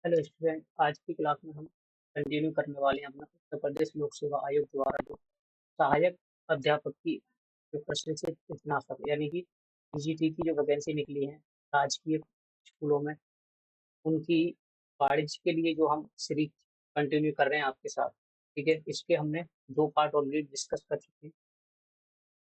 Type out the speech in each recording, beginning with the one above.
Hello student, आज की class में हम कंटिन्यू करने वाले हैं अपना उत्तर प्रदेश लोक सेवा आयोग द्वारा जो सहायक अध्यापक की जो प्रशिक्षित स्नातक यानी कि पीजीटी की जो वैकेंसी निकली है राजकीय स्कूलों में, उनकी वाणिज्य के लिए जो हम सीरीज कंटिन्यू कर रहे हैं आपके साथ। ठीक है, इसके हमने 2 पार्ट ऑलरेडी डिस्कस कर चुके हैं।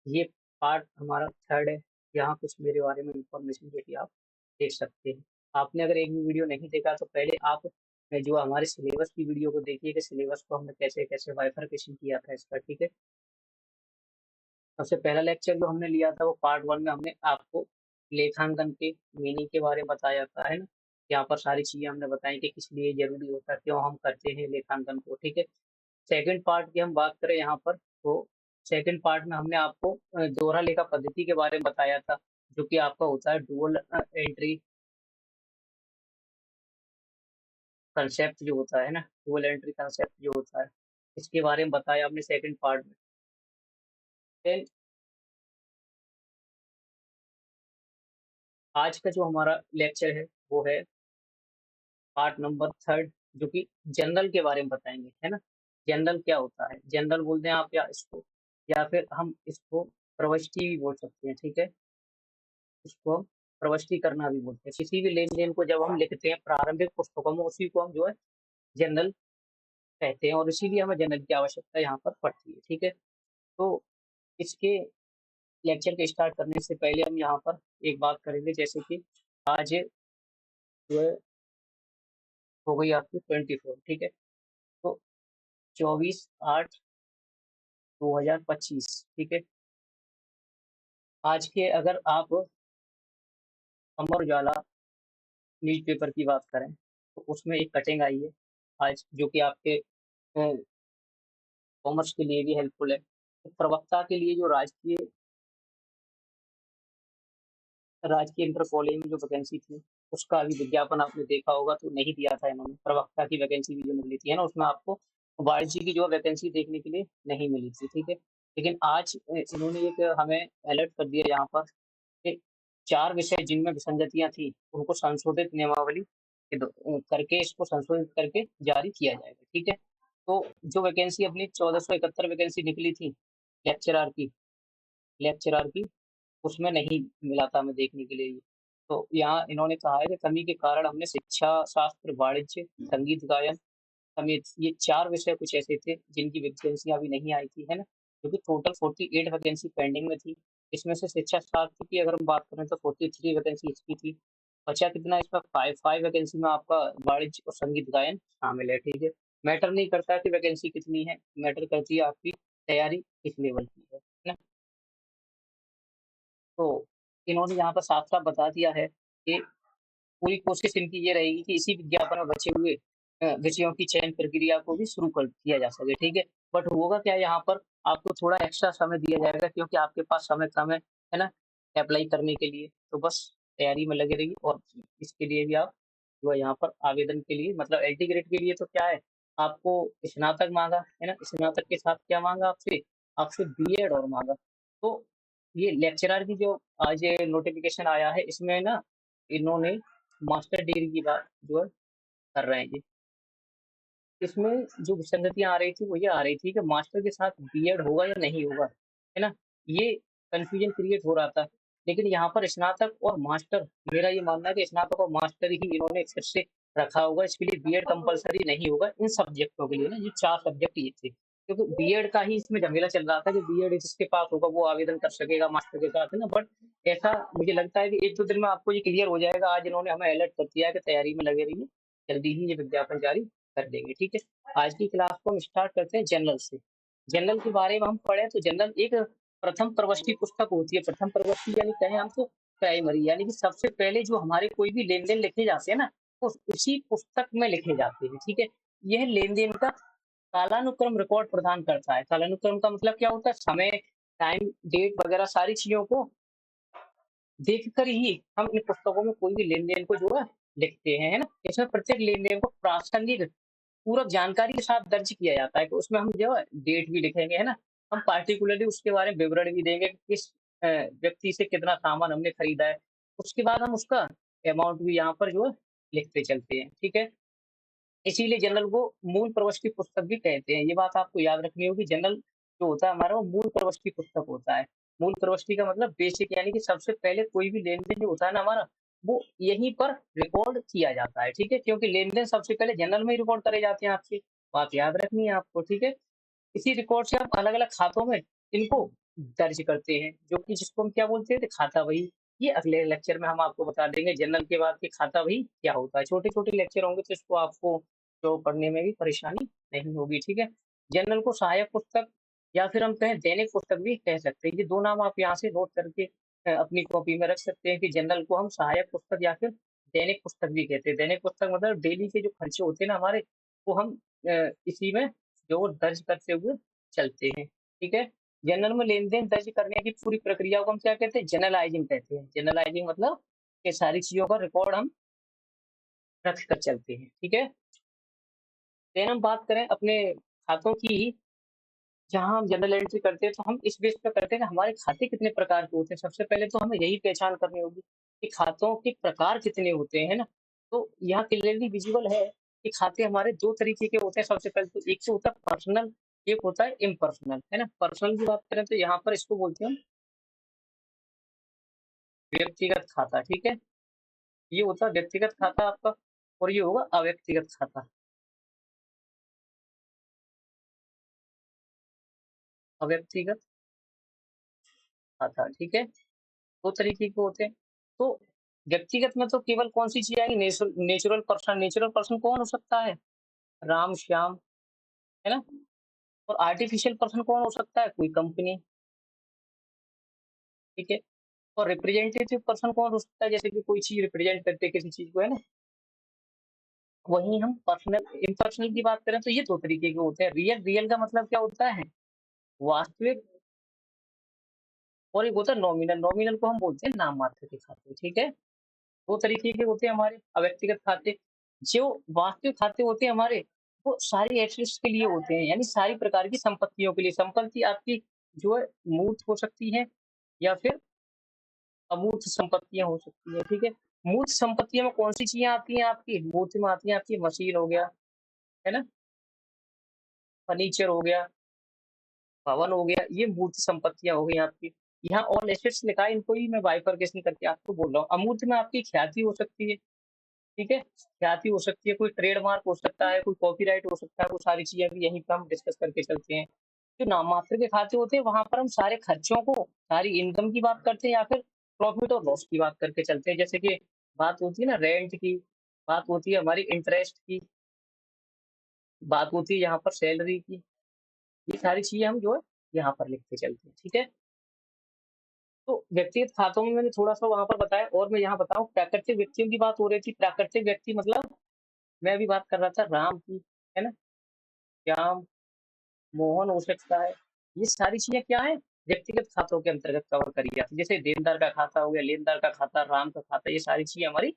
ये पार्ट हमारा थर्ड है। यहाँ कुछ मेरे बारे में इंफॉर्मेशन जो कि आप देख सकते हैं। आपने अगर एक भी वीडियो नहीं देखा तो पहले आप जो हमारे सिलेबस की वीडियो को देखिए कि सिलेबस को हमने कैसे कैसे बाइफरकेशन किया था इसका। ठीक है, सबसे पहला लेक्चर जो हमने लिया था वो पार्ट 1 में हमने आपको लेखांकन के मीनिंग के बारे में बताया था, है ना। यहाँ पर सारी चीजें हमने बताई कि किस लिए जरूरी होता है, क्यों हम करते हैं लेखांकन को। ठीक है, सेकंड पार्ट की हम बात करें यहाँ पर, तो सेकंड पार्ट में हमने आपको दोहरा लेखा पद्धति के बारे में बताया था, जो कि आपका होता है डुअल एंट्री कंसेप्ट जो होता है ना, डुअल एंट्री कंसेप्ट जो होता है, इसके बारे में बताया हमने सेकंड पार्ट में। देन आज का जो हमारा लेक्चर है वो है पार्ट नंबर थर्ड, जो कि जनरल के बारे में बताएंगे, है ना। जनरल क्या होता है, जनरल बोलते हैं आप या इसको, या फिर हम इसको प्रविष्टि भी बोल सकते हैं। ठीक है, इसको हम प्रविष्टि करना भी बोलते हैं। किसी भी लेन देन को जब हम लिखते हैं प्रारंभिक पुस्तकों में, उसी को हम जो है जनरल कहते हैं, और इसीलिए हमें जनरल की आवश्यकता यहाँ पर पड़ती है। ठीक है, तो इसके लेक्चर के स्टार्ट करने से पहले हम यहाँ पर एक बात करेंगे, जैसे कि आज जो है हो गई आपकी 24। ठीक है, तो 24/8/2025। ठीक है, आज के अगर आप अमर उजाला न्यूज़पेपर की बात करें तो उसमें एक कटिंग आई है आज, जो कि आपके कॉमर्स के लिए भी हेल्पफुल है। तो प्रवक्ता के लिए जो राजकीय राजकीय इंटर कॉलेज में जो वैकेंसी थी, उसका अभी विज्ञापन आपने देखा होगा, तो नहीं दिया था इन्होंने। प्रवक्ता की वैकेंसी भी जो निकली थी, है ना, उसमें आपको वाणिज्य की जो वैकेंसी देखने के लिए नहीं मिली थी। ठीक है, लेकिन आज इन्होंने एक हमें अलर्ट कर दिया यहाँ पर कि 4 विषय जिनमें विसंगतियां थी उनको संशोधित नियमावली करके, इसको संशोधित करके जारी किया जाएगा। ठीक है, तो जो वैकेंसी अपनी 1471 वैकेंसी निकली थी लेक्चरार की उसमें नहीं मिला था हमें देखने के लिए। तो यहाँ इन्होंने कहा है कि कमी के कारण हमने शिक्षा शास्त्र, वाणिज्य, संगीत गायन समेत ये 4 विषय कुछ ऐसे थे जिनकी वैकेंसी अभी नहीं आई थी, है ना, क्योंकि टोटल 48 वैकेंसी पेंडिंग में थी। इसमें से शिक्षा शास्त्र की अगर हम बात करें तो 43 वैकेंसी इसकी थी। बचा कितना इसमें, 5 वैकेंसी में आपका वाणिज्य और संगीत गायन शामिल है। ठीक है, मैटर नहीं करता कि वैकेंसी कितनी है, मैटर करती है आपकी तैयारी किस लेवल की है ना। तो इन्होंने यहाँ पर साफ साफ बता दिया है कि पूरी कोशिश इनकी ये रहेगी कि इसी विज्ञापन में बचे हुए विषयों की चयन प्रक्रिया को भी शुरू कर दिया जा सके। ठीक है, बट होगा क्या, यहाँ पर आपको थोड़ा एक्स्ट्रा समय दिया जाएगा, क्योंकि आपके पास समय कम है ना, अप्लाई करने के लिए। तो बस तैयारी में लगे रहिए, और इसके लिए भी आप जो है यहाँ पर आवेदन के लिए, मतलब एलटी ग्रेड के लिए तो क्या है, आपको स्नातक मांगा है ना, स्नातक के साथ क्या मांगा आपसे, आपसे बीएड और मांगा। तो ये लेक्चरर की जो आज नोटिफिकेशन आया है, इसमें ना इन्होंने मास्टर डिग्री की बात जो है कर रहे हैं जी। इसमें जो विसंगतियां आ रही थी वो ये आ रही थी कि मास्टर के साथ बीएड होगा या नहीं होगा, है ना, ये कंफ्यूजन क्रिएट हो रहा था। लेकिन यहाँ पर स्नातक और मास्टर, मेरा ये मानना है कि स्नातक और मास्टर ही इन्होंने फिर से रखा होगा। इसके लिए बीएड कंपलसरी नहीं होगा इन सब्जेक्टों के लिए ना, ये 4 सब्जेक्ट ये थे, क्योंकि बीएड का ही इसमें झमेला चल रहा था कि बीएड जिसके पास होगा वो आवेदन कर सकेगा मास्टर के साथ, है ना। बट ऐसा मुझे लगता है कि 1-2 दिन में आपको ये क्लियर हो जाएगा। आज इन्होंने हमें अलर्ट कर दिया है कि तैयारी में लगे रहिए, जल्दी ही ये विज्ञापन जारी कर देंगे। ठीक है, आज की क्लास को हम स्टार्ट करते हैं जनरल से। जनरल के बारे में हम पढ़े तो जनरल एक प्रथम प्रवष्टि पुस्तक होती है। प्रथम प्रवष्टि यानी कहें हम तो प्राइमरी, यानी कि सबसे पहले जो हमारे कोई भी लेन देन लिखे जाते हैं ना, वो उसी पुस्तक में लिखे जाते हैं। ठीक है, यह लेन देन का कालानुक्रम रिकॉर्ड प्रदान करता है। कालानुक्रम का मतलब क्या होता है, समय, टाइम, डेट वगैरह सारी चीजों को देखकर ही हम इन पुस्तकों में कोई भी लेन देन को जो है लिखते हैं, है ना। इसमें प्रत्येक लेन देन को प्रासंगिक पूरक जानकारी के साथ दर्ज किया जाता है। तो उसमें हम जो है डेट भी लिखेंगे, है ना, हम पार्टिकुलरली उसके बारे में विवरण भी देंगे कि किस व्यक्ति से कितना सामान हमने खरीदा है। उसके बाद हम उसका अमाउंट भी यहाँ पर जो है लिखते चलते हैं। ठीक है, इसीलिए जनरल को मूल प्रविष्टि पुस्तक भी कहते हैं। ये बात आपको याद रखनी होगी। जनरल जो होता है हमारा वो मूल प्रविष्टि पुस्तक होता है। मूल प्रविष्टि का मतलब बेसिक, यानी कि सबसे पहले कोई भी लेन-देन जो होता है ना हमारा, वो यहीं पर रिकॉर्ड किया जाता है, ठीक है? क्योंकि लेन-देन सबसे पहले जनरल में ही रिकॉर्ड करे जाते हैं आपके। बात याद रखनी है आपको, ठीक है? इसी रिकॉर्ड से आप अलग-अलग खातों में इनको दर्ज करते हैं, जो कि जिसको हम क्या बोलते हैं, खाता बही। ये अगले लेक्चर में हम आपको बता देंगे जनरल के बाद कि खाता बही क्या होता है। छोटे-छोटे लेक्चर होंगे तो इसको आपको तो पढ़ने में भी परेशानी नहीं होगी, ठीक है? जनरल को सहायक पुस्तक या फिर हम कहें दैनिक पुस्तक भी कह सकते हैं। ये 2 नाम आप यहाँ से नोट करके अपनी कॉपी में रख सकते हैं कि जनरल को हम सहायक पुस्तक या फिर दैनिक पुस्तक भी कहते हैं। दैनिक पुस्तक मतलब डेली के जो खर्चे होते हैं ना हमारे, वो हम इसी में जो दर्ज करते हुए चलते हैं, ठीक है? जनरल में लेन-देन दर्ज करने की पूरी प्रक्रिया को हम क्या कहते हैं? जर्नलाइज़िंग कहते हैं। जर्नलाइज़िंग मतलब ये सारी चीज़ों का रिकॉर्ड हम रख कर चलते हैं, ठीक है? देन हम बात करें अपने खातों की, जहाँ हम जनरल एंट्री करते हैं, तो हम इस बेस पे करते हैं कि हमारे खाते कितने प्रकार के होते हैं। सबसे पहले तो हमें यही पहचान करनी होगी कि खातों के प्रकार कितने होते हैं, है ना? तो यहाँ क्लियरली विज़िबल है कि खाते हमारे 2 तरीके के होते हैं। सबसे पहले तो एक तो होता है पर्सनल, एक होता है इम्पर्सनल, है ना? पर्सनल की बात करें तो यहाँ पर इसको बोलते हैं हम व्यक्तिगत खाता, ठीक है? ये होता है व्यक्तिगत खाता आपका, और ये होगा अव्यक्तिगत खाता। अव्यक्तिगत खाता, ठीक है? 2 तरीके के होते हैं। तो व्यक्तिगत में तो केवल कौन-सी चीज़ आएगी? Natural person. नेचुरल पर्सन कौन हो सकता है? राम, श्याम, है ना? और आर्टिफिशियल पर्सन कौन हो सकता है? कोई कंपनी, ठीक है? और रिप्रेजेंटेटिव पर्सन कौन हो सकता है? जैसे कि कोई चीज़ रिप्रेजेंट करते हैं किसी चीज़ को, है ना? वहीं हम पर्सनल इम्पर्सनल की बात करें तो ये 2 तरीके के होते हैं। रियल, रियल का मतलब क्या होता है? वास्तविक। और एक होता है नॉमिनल। नॉमिनल को हम बोलते हैं नाम मात्र के खाते, ठीक है? 2 तरीके के होते हैं हमारे अव्यक्तिगत खाते। जो वास्तविक खाते होते हैं हमारे, वो सारी एसेट्स के लिए होते हैं, यानी सारी प्रकार की संपत्तियों के लिए। संपत्ति आपकी जो है मूर्त हो सकती है या फिर अमूर्त संपत्तियाँ हो सकती हैं, ठीक है? मूर्त संपत्तियों में कौन-सी चीज़ें आती हैं आपकी? मूर्त में आती हैं आपकी मशीन हो गया, है ना? फर्नीचर हो गया, भवन हो गया, ये मूर्त संपत्तियाँ हो गई आपकी। यहाँ ऑल एसेट्स लिखा है, इनको ही मैं बाइफरकेशन करके आपको बोल रहा हूँ। अमूर्त में आपकी ख्याति हो सकती है, ठीक है? ख्याति हो सकती है, कोई ट्रेडमार्क हो सकता है, कोई कॉपीराइट हो सकता है, वो सारी चीज़ें भी यहीं पे हम डिस्कस करके चलते हैं। जो नाममात्र के खाते होते हैं, वहाँ पर हम सारे खर्चों को, सारी इनकम की बात करते हैं या फिर प्रॉफिट और लॉस की बात करके चलते हैं। जैसे कि बात होती है ना रेंट की, बात होती है हमारी इंटरेस्ट की, बात होती है यहाँ पर सैलरी की, ये सारी चीज़ें हम जो है यहाँ पर लिखते चलते हैं, ठीक है? तो व्यक्तिगत खातों में मैंने थोड़ा-सा वहाँ पर बताया, और मैं यहाँ बताऊँ प्राकृतिक व्यक्तियों की बात हो रही थी। प्राकृतिक व्यक्ति मतलब मैं अभी बात कर रहा था राम की, है ना? श्याम, मोहन हो सकता है। ये सारी चीज़ें क्या है? व्यक्तिगत खातों के अंतर्गत कवर करी जाती है। जैसे देनदार का खाता हो गया, लेनदार का खाता, राम का खाता, ये सारी चीज़ें हमारी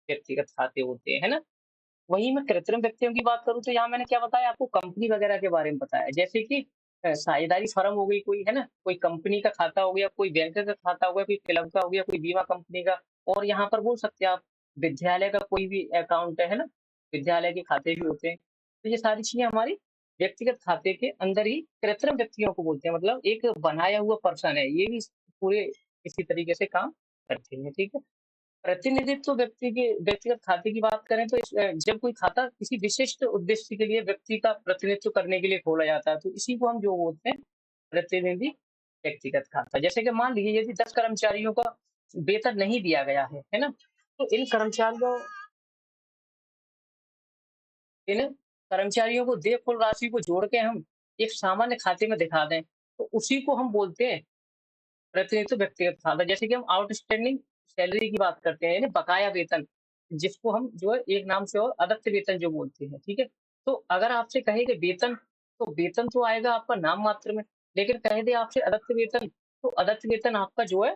व्यक्तिगत खाते होते हैं, है ना? वहीं मैं कृत्रिम व्यक्तियों की बात करूँ तो यहाँ मैंने क्या बताया आपको, कंपनी वगैरह के बारे में बताया। जैसे कि साझेदारी फर्म हो गई कोई, है ना? कोई कंपनी का खाता हो गया, कोई बैंक का खाता हो गया, कोई क्लब का हो गया, कोई बीमा कंपनी का, और यहाँ पर बोल सकते हैं आप विद्यालय का कोई भी अकाउंट है ना? विद्यालय के खाते भी होते हैं। तो ये सारी चीज़ें हमारी व्यक्तिगत खाते के अंदर ही कृत्रिम व्यक्तियों को बोलते हैं, मतलब एक बनाया हुआ पर्सन है। ये भी पूरे इसी तरीके से काम करते हैं, ठीक है? प्रतिनिधित्व व्यक्ति के व्यक्तिगत खाते की बात करें तो जब कोई खाता किसी विशिष्ट उद्देश्य के लिए व्यक्ति का प्रतिनिधित्व करने के लिए खोला जाता है, तो इसी को हम जो बोलते हैं प्रतिनिधि व्यक्तिगत खाता। जैसे कि मान लीजिए यदि 10 कर्मचारियों का वेतन नहीं दिया गया है ना? तो इन कर्मचारियों को देय कुल राशि को जोड़ के हम एक सामान्य खाते में दिखा दें, तो उसी को हम बोलते हैं प्रतिनिधित्व व्यक्तिगत खाता। जैसे कि हम आउटस्टैंडिंग सैलरी की बात करते हैं, यानी बकाया वेतन, जिसको हम जो है एक नाम से और अदत्त वेतन जो बोलते हैं, ठीक है? तो अगर आपसे कहे कि वेतन, तो वेतन तो आएगा आपका नाम मात्र में, लेकिन कह दे आपसे अदत्त वेतन, तो अदत्त वेतन आपका जो है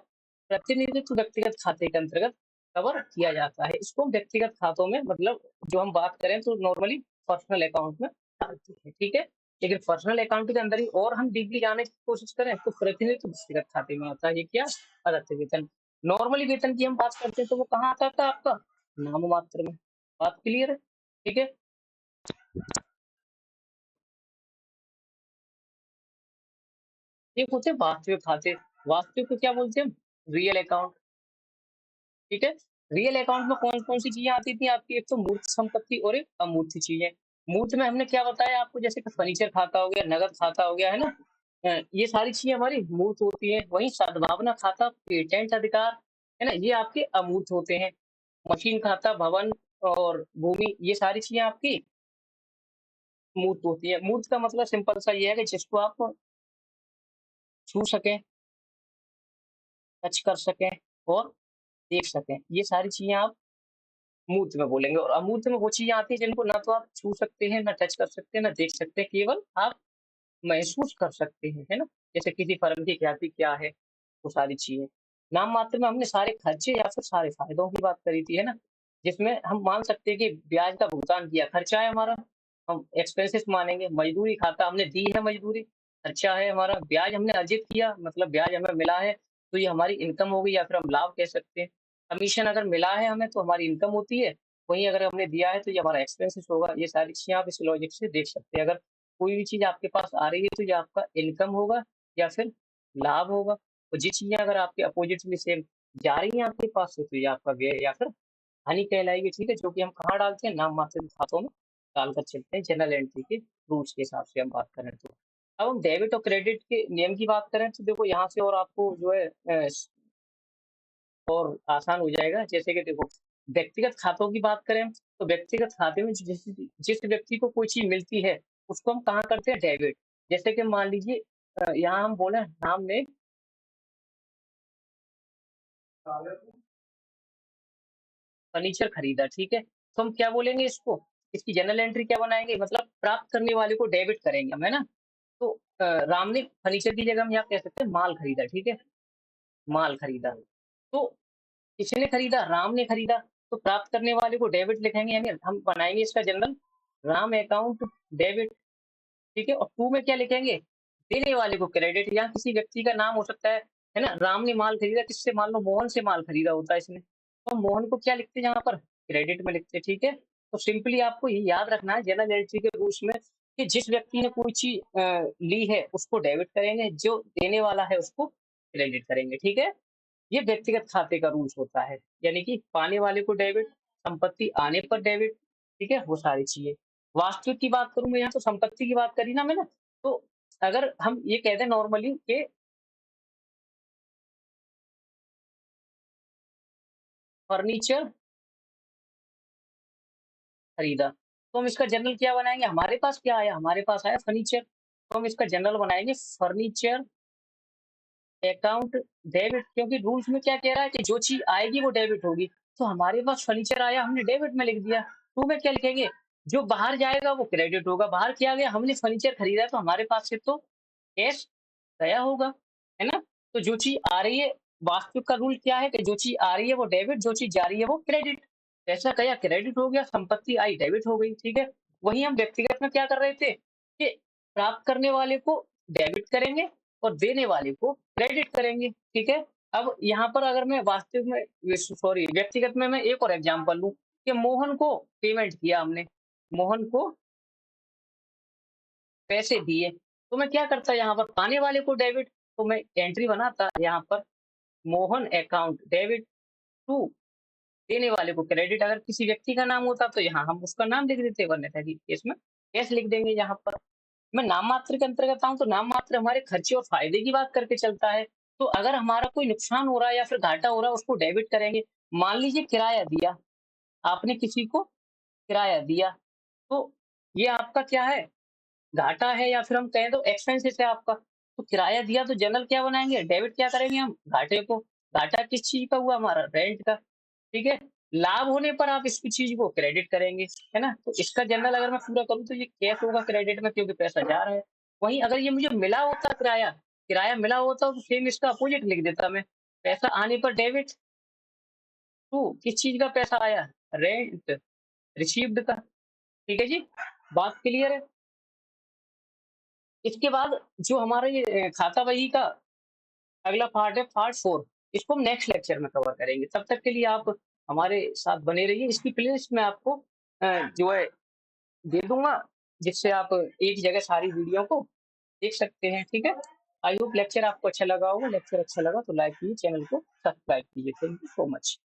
प्रतिनिधित्व व्यक्तिगत खाते के अंतर्गत कवर किया जाता है। इसको हम व्यक्तिगत खातों में, मतलब जो हम बात करें तो नॉर्मली पर्सनल अकाउंट में डालते हैं, ठीक है? लेकिन पर्सनल अकाउंट के अंदर ही और हम डीपली जाने की कोशिश करें तो प्रतिनिधित्व व्यक्तिगत खाते में आता है। ये क्या? अदत्त वेतन। नॉर्मली वेतन की हम बात करते हैं तो वो कहाँ आता था आपका? नाम मात्र में। बात क्लियर है? ठीक है? एक होते हैं वास्तविक खाते, वास्तविक को क्या बोलते हैं हम? रियल अकाउंट, ठीक है? रियल अकाउंट में कौन-कौन सी चीज़ें आती थी आपकी? एक तो मूर्त संपत्ति और एक अमूर्त चीज़ें। मूर्त में हमने क्या बताया आपको, जैसे कि फर्नीचर खाता हो गया, नकद खाता हो गया, है ना? ये सारी चीज़ें हमारी मूर्त होती हैं। वहीं सद्भावना खाता, पेटेंट अधिकार, है ना? ये आपके अमूर्त होते हैं। मशीन खाता, भवन और भूमि, ये सारी चीज़ें आपकी मूर्त होती हैं। मूर्त का मतलब सिंपल सा ये है कि जिसको आप छू सकें, टच कर सकें और देख सकें। ये सारी चीज़ें आप मूर्त में बोलेंगे, और अमूर्त में वो चीज़ें आती हैं जिनको ना तो आप छू सकते हैं, ना टच कर सकते हैं, ना देख सकते हैं, केवल आप महसूस कर सकते हैं, है ना? जैसे किसी फर्म की ख्याति क्या है, वो सारी चीज़ें। नाम मात्र में हमने सारे खर्चे या फिर सारे फ़ायदों की बात करी थी, है ना? जिसमें हम मान सकते हैं कि ब्याज का भुगतान किया, खर्चा है हमारा, हम एक्सपेंसेस मानेंगे। मज़दूरी खाता, हमने दी है मज़दूरी, खर्चा है हमारा। ब्याज हमने अर्जित किया, मतलब ब्याज हमें मिला है, तो ये हमारी इनकम हो गई या फिर हम लाभ कह सकते हैं। कमीशन अगर मिला है हमें तो हमारी इनकम होती है, वहीं अगर हमने दिया है तो ये हमारा एक्सपेंसेस होगा। ये सारी चीज़ें आप इस लॉजिक से देख सकते हैं। अगर कोई भी चीज़ आपके पास आ रही है तो ये आपका इनकम होगा या फिर लाभ होगा, और जी चीज़ें अगर आपके अपोजिटली सेम जा रही हैं आपके पास से तो ये आपका व्यय या फिर हानि कहलाएगी, ठीक है? जो कि हम कहाँ डालते हैं? नाम मात्र के खातों में डालकर चलते हैं, जनरल एंट्री के रूल्स के हिसाब से हम बात करें तो। अब हम डेबिट और क्रेडिट के नियम की बात करें तो देखो यहाँ से और आपको जो है और आसान हो जाएगा। जैसे कि देखो, व्यक्तिगत खातों की बात करें तो व्यक्तिगत खाते में जिस जिस व्यक्ति को कोई चीज़ मिलती है, उसको हम कहाँ करते हैं? डेबिट। जैसे कि मान लीजिए यहाँ हम बोले नाम ने फर्नीचर खरीदा, ठीक है? तो हम क्या बोलेंगे इसको? इसकी जर्नल एंट्री क्या बनाएँगे? मतलब प्राप्त करने वाले को डेबिट करेंगे हम, है ना? तो राम ने फर्नीचर की जगह हम यहाँ कह सकते हैं माल खरीदा, ठीक है? माल खरीदा। तो किसने खरीदा? राम ने खरीदा। तो प्राप्त करने वाले को डेबिट लिखेंगे, यानी हम बनाएँगे इसका जनरल राम अकाउंट डेबिट, ठीक है? और टू में क्या लिखेंगे? देने वाले को क्रेडिट, या किसी व्यक्ति का नाम हो सकता है ना? राम ने माल खरीदा किससे? मान लो मोहन से माल खरीदा होता है इसने। तो मोहन को क्या लिखते हैं यहाँ पर? क्रेडिट में लिखते हैं, ठीक है? तो सिंपली आपको ये याद रखना है जनरल एंट्री के रूल्स में कि जिस व्यक्ति ने कोई चीज़ ली है उसको डेबिट करेंगे, जो देने वाला है उसको क्रेडिट करेंगे, ठीक है? ये व्यक्तिगत खाते का रूल्स होता है, यानी कि पाने वाले को डेबिट, संपत्ति आने पर डेबिट, ठीक है? वो सारी चीज़ें। वास्तविक की बात करूँ मैं, यहाँ तो संपत्ति की बात करी ना मैंने, तो अगर हम ये कह दें नॉर्मली कि फर्नीचर खरीदा, तो हम इसका जनरल क्या बनाएँगे? हमारे पास क्या आया? हमारे पास आया फर्नीचर, तो हम इसका जनरल बनाएँगे फर्नीचर अकाउंट डेबिट, क्योंकि रूल्स में क्या कह रहा है कि जो चीज़ आएगी वो डेबिट होगी। तो हमारे पास फर्नीचर आया, हमने डेबिट में लिख दिया। टू में क्या लिखेंगे? जो बाहर जाएगा वो क्रेडिट होगा। बाहर क्या गया? हमने फर्नीचर खरीदा तो हमारे पास से तो कैश गया होगा, है ना? तो जो चीज़ आ रही है, वास्तविक का रूल क्या है कि जो चीज़ आ रही है वो डेबिट, जो चीज़ जा रही है वो क्रेडिट। पैसा गया क्रेडिट हो गया, संपत्ति आई डेबिट हो गई, ठीक है? वहीं हम व्यक्तिगत में क्या कर रहे थे कि प्राप्त करने वाले को डेबिट करेंगे और देने वाले को क्रेडिट करेंगे, ठीक है? अब यहाँ पर अगर मैं वास्तविक में सॉरी व्यक्तिगत में मैं एक और एग्जांपल लूँ कि मोहन को पेमेंट किया हमने, मोहन को पैसे दिए, तो मैं क्या करता यहाँ पर? पाने वाले को डेबिट, तो मैं एंट्री बनाता यहाँ पर मोहन अकाउंट डेबिट टू, देने वाले को क्रेडिट। अगर किसी व्यक्ति का नाम होता तो यहाँ हम उसका नाम लिख देते, वरना था कि इसमें कैश लिख देंगे यहाँ पर। मैं नाम मात्र के अंतर्गत आऊँ तो नाम मात्र हमारे खर्चे और फायदे की बात करके चलता है। तो अगर हमारा कोई नुकसान हो रहा है या फिर घाटा हो रहा है उसको डेबिट करेंगे। मान लीजिए किराया दिया, आपने किसी को किराया दिया, तो ये आपका क्या है? घाटा है, या फिर हम कहें तो एक्सपेंसेस है आपका। तो किराया दिया तो जनरल क्या बनाएँगे? डेबिट क्या करेंगे हम? घाटे को। घाटा किस चीज़ का हुआ? हमारा रेंट का, ठीक है? लाभ होने पर आप इसकी चीज़ को क्रेडिट करेंगे, है ना? तो इसका जनरल अगर मैं पूरा करूँ तो ये कैश होगा क्रेडिट में, क्योंकि पैसा जा रहा है। वहीं अगर ये मुझे मिला होता किराया, किराया मिला होता तो सेम इसका अपोजिट लिख देता मैं। पैसा आने पर डेबिट टू किस चीज़ का पैसा आया? रेंट रिसीव्ड का, ठीक है जी? बात क्लियर है? इसके बाद जो हमारा ये खाता बही का अगला पार्ट है, पार्ट 4। इसको हम नेक्स्ट लेक्चर में कवर करेंगे। तब तक के लिए आप हमारे साथ बने रहिए। इसकी प्लेलिस्ट में आपको जो है दे दूँगा, जिससे आप एक जगह सारी वीडियो को देख सकते हैं, ठीक है? आई होप लेक्चर आपको अच्छा लगा होगा, लेक्चर अच्छा लगा तो लाइक कीजिए, चैनल को सब्सक्राइब कीजिए। Thank you so much.